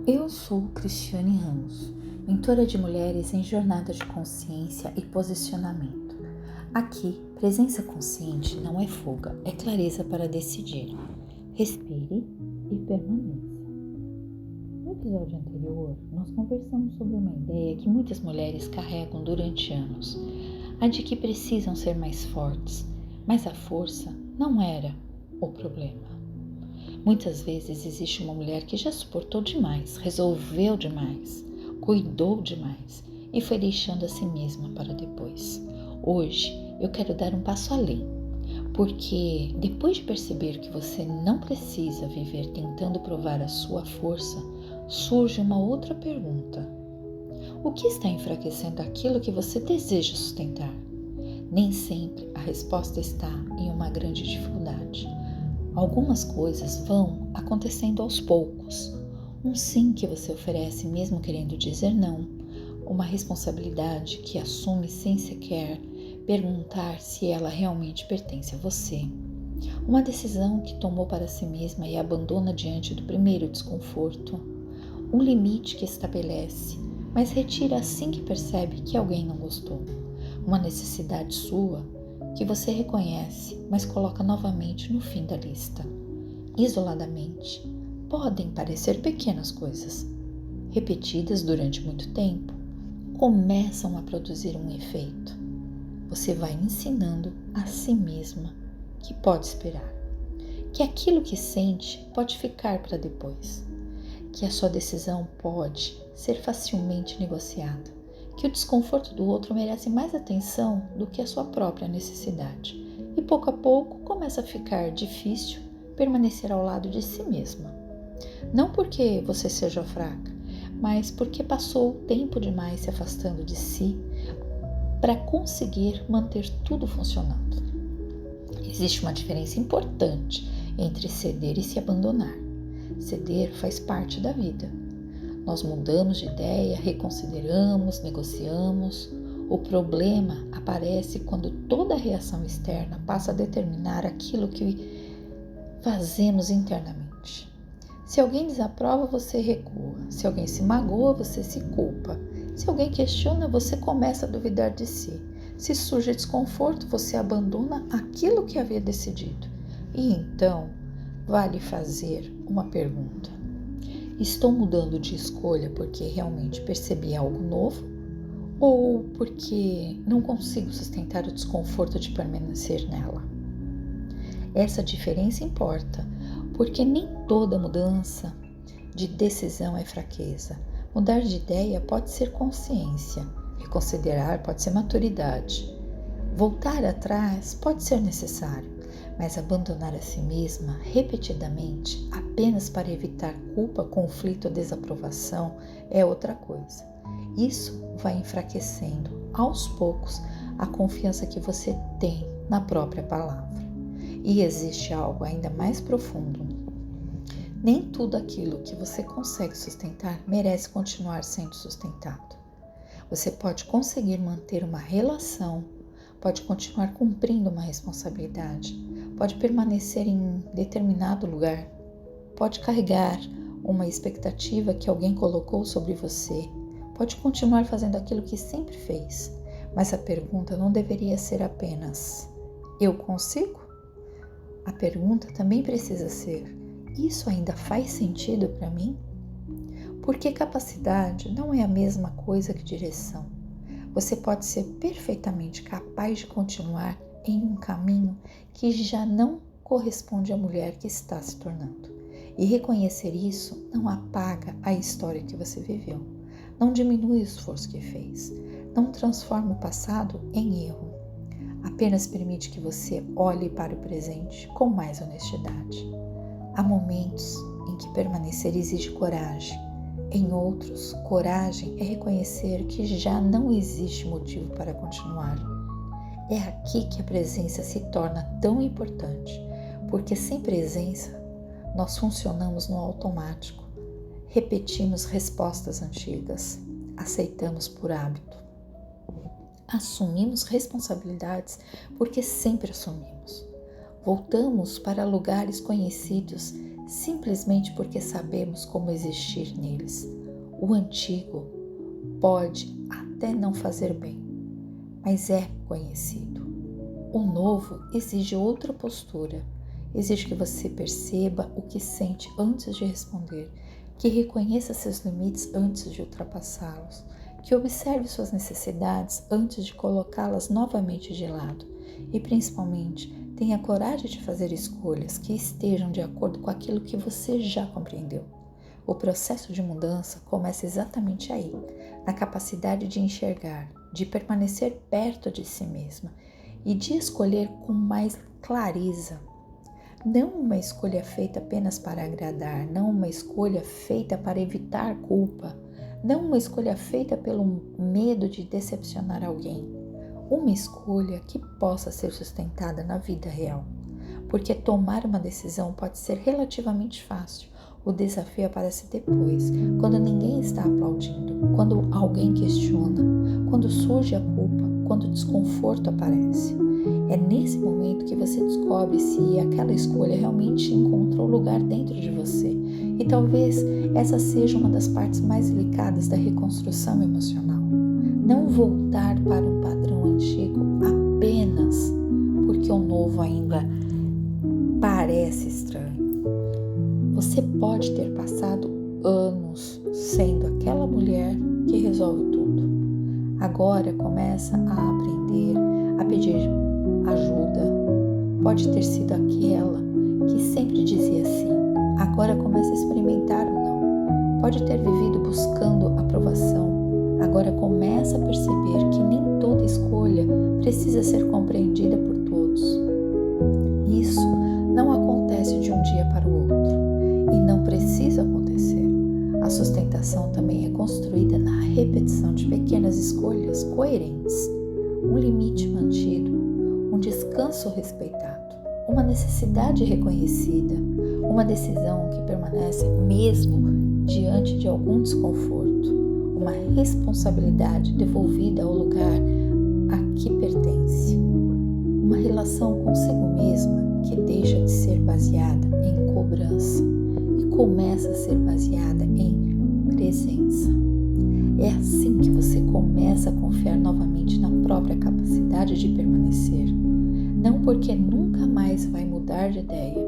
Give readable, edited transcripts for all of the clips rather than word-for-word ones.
Eu sou Cristiane Ramos, mentora de mulheres em jornada de consciência e posicionamento. Aqui, presença consciente não é fuga, é clareza para decidir. Respire e permaneça. No episódio anterior, nós conversamos sobre uma ideia que muitas mulheres carregam durante anos, a de que precisam ser mais fortes, mas a força não era o problema. Muitas vezes existe uma mulher que já suportou demais, resolveu demais, cuidou demais e foi deixando a si mesma para depois. Hoje eu quero dar um passo além, porque depois de perceber que você não precisa viver tentando provar a sua força, surge uma outra pergunta. O que está enfraquecendo aquilo que você deseja sustentar? Nem sempre a resposta está em uma grande dificuldade. Algumas coisas vão acontecendo aos poucos. Um sim que você oferece mesmo querendo dizer não. Uma responsabilidade que assume sem sequer perguntar se ela realmente pertence a você. Uma decisão que tomou para si mesma e abandona diante do primeiro desconforto. Um limite que estabelece, mas retira assim que percebe que alguém não gostou. Uma necessidade sua que você reconhece, mas coloca novamente no fim da lista. Isoladamente, podem parecer pequenas coisas. Repetidas durante muito tempo, começam a produzir um efeito. Você vai ensinando a si mesma que pode esperar, que aquilo que sente pode ficar para depois, que a sua decisão pode ser facilmente negociada, que o desconforto do outro merece mais atenção do que a sua própria necessidade. E pouco a pouco começa a ficar difícil permanecer ao lado de si mesma. Não porque você seja fraca, mas porque passou tempo demais se afastando de si para conseguir manter tudo funcionando. Existe uma diferença importante entre ceder e se abandonar. Ceder faz parte da vida. Nós mudamos de ideia, reconsideramos, negociamos. O problema aparece quando toda a reação externa passa a determinar aquilo que fazemos internamente. Se alguém desaprova, você recua. Se alguém se magoa, você se culpa. Se alguém questiona, você começa a duvidar de si. Se surge desconforto, você abandona aquilo que havia decidido. E então, vale fazer uma pergunta. Estou mudando de escolha porque realmente percebi algo novo ou porque não consigo sustentar o desconforto de permanecer nela? Essa diferença importa, porque nem toda mudança de decisão é fraqueza. Mudar de ideia pode ser consciência, reconsiderar pode ser maturidade. Voltar atrás pode ser necessário, mas abandonar a si mesma repetidamente apenas para evitar culpa, conflito ou desaprovação é outra coisa. Isso vai enfraquecendo aos poucos a confiança que você tem na própria palavra. E existe algo ainda mais profundo. Nem tudo aquilo que você consegue sustentar merece continuar sendo sustentado. Você pode conseguir manter uma relação, pode continuar cumprindo uma responsabilidade, pode permanecer em determinado lugar, pode carregar uma expectativa que alguém colocou sobre você, pode continuar fazendo aquilo que sempre fez, mas a pergunta não deveria ser apenas: eu consigo? A pergunta também precisa ser: isso ainda faz sentido para mim? Porque capacidade não é a mesma coisa que direção. Você pode ser perfeitamente capaz de continuar em um caminho que já não corresponde à mulher que está se tornando. E reconhecer isso não apaga a história que você viveu, não diminui o esforço que fez, não transforma o passado em erro. Apenas permite que você olhe para o presente com mais honestidade. Há momentos em que permanecer exige coragem. Em outros, coragem é reconhecer que já não existe motivo para continuar. É aqui que a presença se torna tão importante, porque sem presença nós funcionamos no automático, repetimos respostas antigas, aceitamos por hábito. Assumimos responsabilidades porque sempre assumimos. Voltamos para lugares conhecidos simplesmente porque sabemos como existir neles. O antigo pode até não fazer bem, mas é conhecido. O novo exige outra postura, exige que você perceba o que sente antes de responder, que reconheça seus limites antes de ultrapassá-los, que observe suas necessidades antes de colocá-las novamente de lado e, principalmente, tenha coragem de fazer escolhas que estejam de acordo com aquilo que você já compreendeu. O processo de mudança começa exatamente aí, na capacidade de enxergar, de permanecer perto de si mesma e de escolher com mais clareza. Não uma escolha feita apenas para agradar, não uma escolha feita para evitar culpa, não uma escolha feita pelo medo de decepcionar alguém. Uma escolha que possa ser sustentada na vida real. Porque tomar uma decisão pode ser relativamente fácil. O desafio aparece depois, quando ninguém está aplaudindo, quando alguém questiona, quando surge a culpa, quando o desconforto aparece. É nesse momento que você descobre se aquela escolha realmente encontrou lugar dentro de você. E talvez essa seja uma das partes mais delicadas da reconstrução emocional. Não voltar para um padrão antigo apenas porque o novo ainda parece estranho. Você pode ter passado anos sendo aquela mulher que resolve tudo. Agora começa a aprender a pedir ajuda. Pode ter sido aquela que sempre dizia sim. Agora começa a experimentar o não. Pode ter vivido buscando aprovação. Agora começa a perceber que nem toda escolha precisa ser compreendida por todos. Isso não acontece de um dia para o outro e não precisa acontecer. A sustentação também é construída na repetição de pequenas escolhas coerentes, um limite mantido, um descanso respeitado, uma necessidade reconhecida, uma decisão que permanece mesmo diante de algum desconforto, uma responsabilidade devolvida ao lugar a que pertence, uma relação consigo mesma que deixa de ser baseada em cobrança e começa a ser baseada em presença. É assim que você começa a confiar novamente na própria capacidade de permanecer, não porque nunca mais vai mudar de ideia,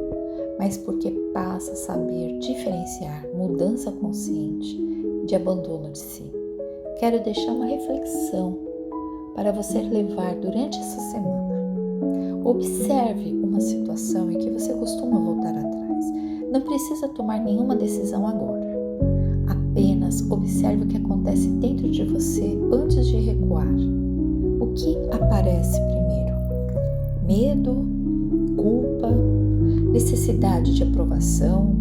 mas porque passa a saber diferenciar mudança consciente de abandono de si. Quero deixar uma reflexão para você levar durante essa semana. Observe uma situação em que você costuma voltar atrás. Não precisa tomar nenhuma decisão agora. Apenas observe o que acontece dentro de você antes de recuar. O que aparece primeiro? Medo, culpa, necessidade de aprovação,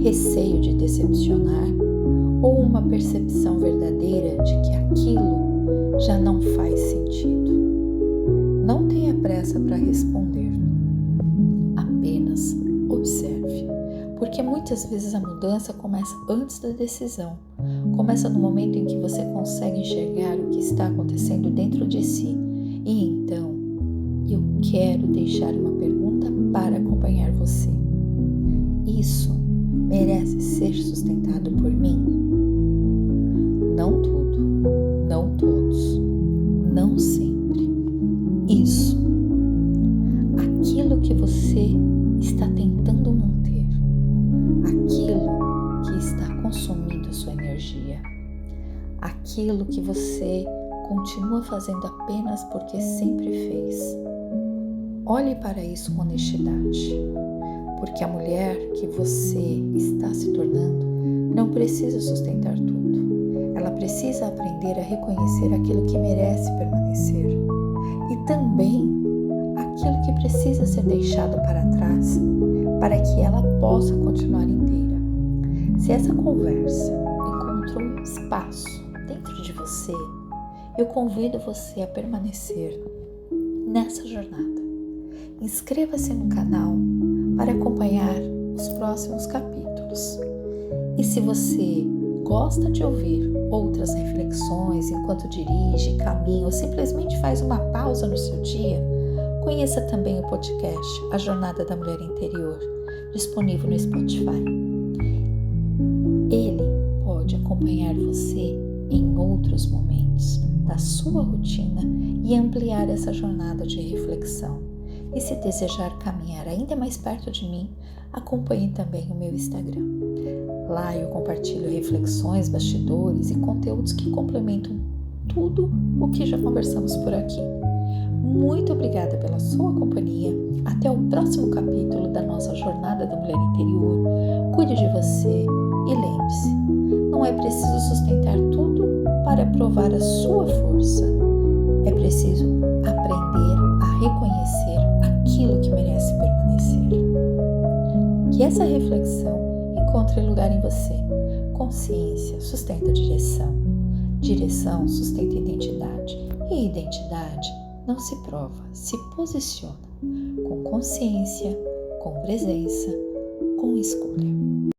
receio de decepcionar ou uma percepção verdadeira de que aquilo já não faz sentido? Não tenha pressa para responder. Apenas observe, porque muitas vezes a mudança começa antes da decisão. Começa no momento em que você consegue enxergar o que está acontecendo dentro de si. E então, eu quero deixar uma pergunta para acompanhar você. Isso merece ser sustentado por mim? Não tudo, não todos, não sempre. Isso, aquilo que você está tentando manter, aquilo que está consumindo a sua energia, aquilo que você continua fazendo apenas porque sempre fez. Olhe para isso com honestidade, porque a mulher que você está se tornando não precisa sustentar tudo. Ela precisa aprender a reconhecer aquilo que merece permanecer e também aquilo que precisa ser deixado para trás para que ela possa continuar inteira. Se essa conversa encontrou um espaço dentro de você, eu convido você a permanecer nessa jornada. Inscreva-se no canal para acompanhar os próximos capítulos. E se você gosta de ouvir outras reflexões enquanto dirige, caminha ou simplesmente faz uma pausa no seu dia, conheça também o podcast A Jornada da Mulher Interior, disponível no Spotify. Ele pode acompanhar você em outros momentos da sua rotina e ampliar essa jornada de reflexão. E se desejar caminhar ainda mais perto de mim, acompanhe também o meu Instagram. Lá eu compartilho reflexões, bastidores e conteúdos que complementam tudo o que já conversamos por aqui. Muito obrigada pela sua companhia. Até o próximo capítulo da nossa Jornada da Mulher Interior. Cuide de você e lembre-se, não é preciso sustentar tudo para provar a sua força. É preciso aprender a reconhecer aquilo que merece permanecer. Que essa reflexão encontre lugar em você. Consciência sustenta direção. Direção sustenta identidade. E identidade não se prova, se posiciona. Com consciência, com presença, com escolha.